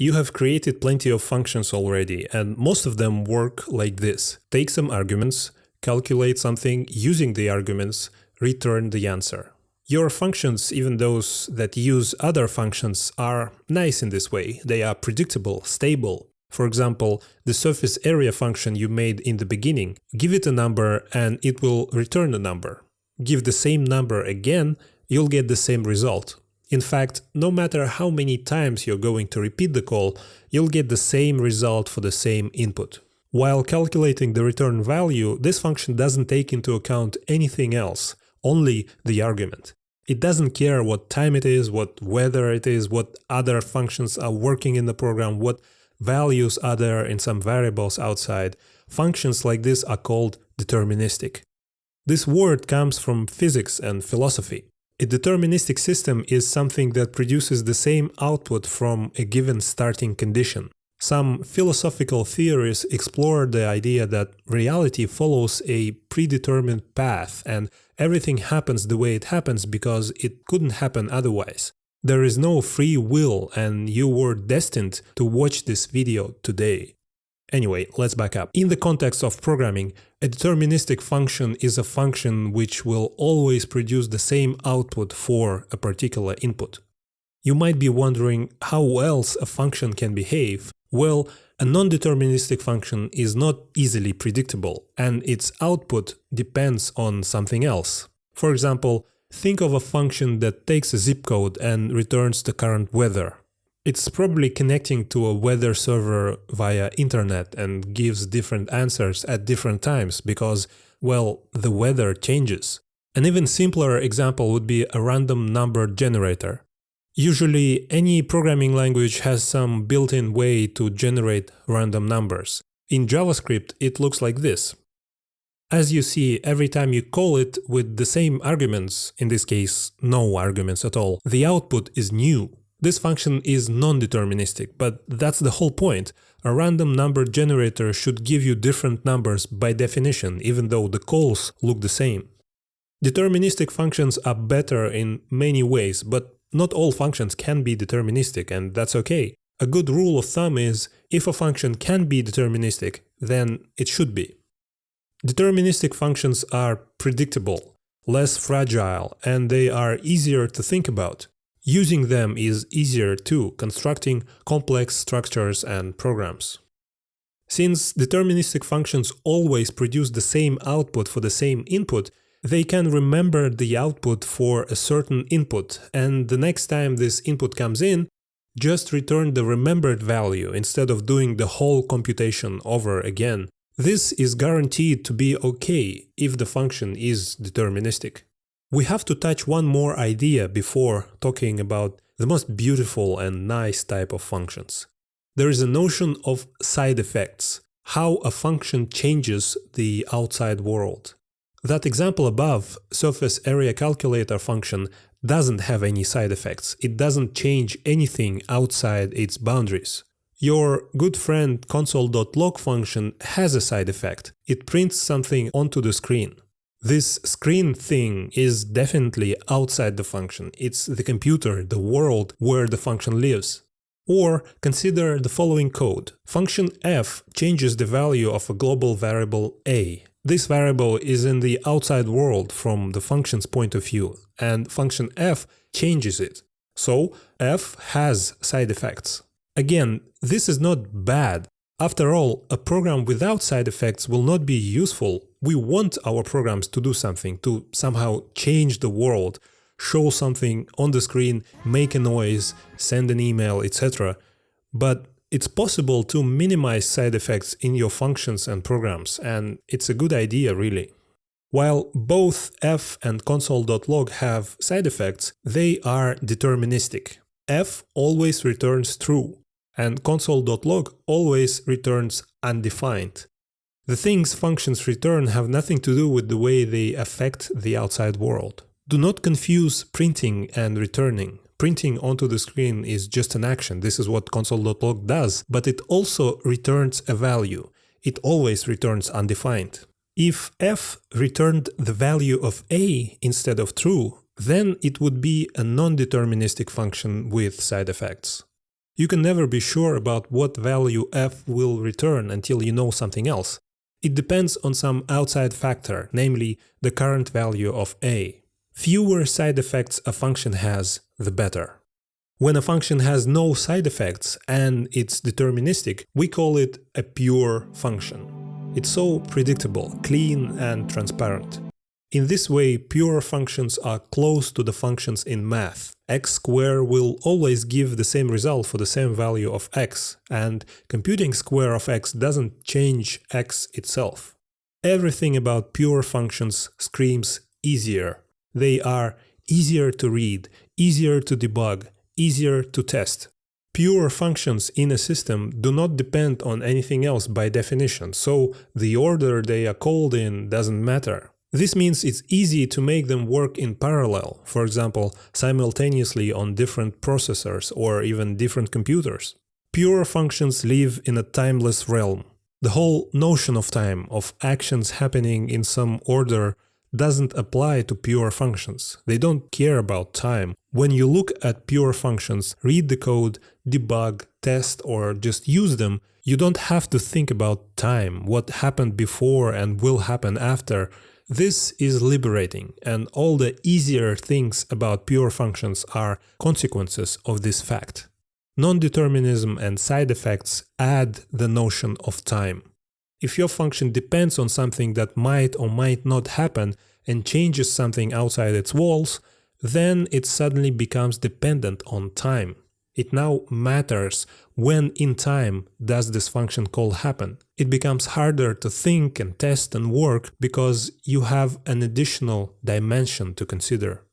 You have created plenty of functions already, and most of them work like this. Take some arguments, calculate something using the arguments, return the answer. Your functions, even those that use other functions, are nice in this way. They are predictable, stable. For example, the surface area function you made in the beginning, give it a number and it will return a number. Give the same number again, you'll get the same result. In fact, no matter how many times you're going to repeat the call, you'll get the same result for the same input. While calculating the return value, this function doesn't take into account anything else, only the argument. It doesn't care what time it is, what weather it is, what other functions are working in the program, what values are there in some variables outside. Functions like this are called deterministic. This word comes from physics and philosophy. A deterministic system is something that produces the same output from a given starting condition. Some philosophical theories explore the idea that reality follows a predetermined path and everything happens the way it happens because it couldn't happen otherwise. There is no free will and you were destined to watch this video today. Anyway, let's back up. In the context of programming, a deterministic function is a function which will always produce the same output for a particular input. You might be wondering how else a function can behave. Well, a non-deterministic function is not easily predictable, and its output depends on something else. For example, think of a function that takes a zip code and returns the current weather. It's probably connecting to a weather server via internet and gives different answers at different times because, well, the weather changes. An even simpler example would be a random number generator. Usually, any programming language has some built-in way to generate random numbers. In JavaScript, it looks like this. As you see, every time you call it with the same arguments, in this case, no arguments at all, the output is new. This function is non-deterministic, but that's the whole point. A random number generator should give you different numbers by definition, even though the calls look the same. Deterministic functions are better in many ways, but not all functions can be deterministic, and that's okay. A good rule of thumb is, if a function can be deterministic, then it should be. Deterministic functions are predictable, less fragile, and they are easier to think about. Using them is easier too, constructing complex structures and programs. Since deterministic functions always produce the same output for the same input, they can remember the output for a certain input, and the next time this input comes in, just return the remembered value instead of doing the whole computation over again. This is guaranteed to be okay if the function is deterministic. We have to touch one more idea before talking about the most beautiful and nice type of functions. There is a notion of side effects, how a function changes the outside world. That example above, surface area calculator function, doesn't have any side effects. It doesn't change anything outside its boundaries. Your good friend console.log function has a side effect. It prints something onto the screen. This screen thing is definitely outside the function. It's the computer, the world where the function lives. Or consider the following code. Function f changes the value of a global variable a. This variable is in the outside world from the function's point of view, and function f changes it. So f has side effects. Again, this is not bad. After all, a program without side effects will not be useful. We want our programs to do something, to somehow change the world, show something on the screen, make a noise, send an email, etc. But it's possible to minimize side effects in your functions and programs, and it's a good idea, really. While both f and console.log have side effects, they are deterministic. F always returns true, and console.log always returns undefined. The things functions return have nothing to do with the way they affect the outside world. Do not confuse printing and returning. Printing onto the screen is just an action. This is what console.log does, but it also returns a value. It always returns undefined. If f returned the value of a instead of true, then it would be a non-deterministic function with side effects. You can never be sure about what value f will return until you know something else. It depends on some outside factor, namely the current value of a. Fewer side effects a function has, the better. When a function has no side effects and it's deterministic, we call it a pure function. It's so predictable, clean, and transparent. In this way, pure functions are close to the functions in math. X squared will always give the same result for the same value of x, and computing square of x doesn't change x itself. Everything about pure functions screams easier. They are easier to read, easier to debug, easier to test. Pure functions in a system do not depend on anything else by definition, so the order they are called in doesn't matter. This means it's easy to make them work in parallel, for example, simultaneously on different processors or even different computers. Pure functions live in a timeless realm. The whole notion of time, of actions happening in some order, doesn't apply to pure functions. They don't care about time. When you look at pure functions, read the code, debug, test, or just use them, you don't have to think about time, what happened before and will happen after. This is liberating, and all the easier things about pure functions are consequences of this fact. Non-determinism and side effects add the notion of time. If your function depends on something that might or might not happen and changes something outside its walls, then it suddenly becomes dependent on time. It now matters when in time does this function call happen. It becomes harder to think and test and work because you have an additional dimension to consider.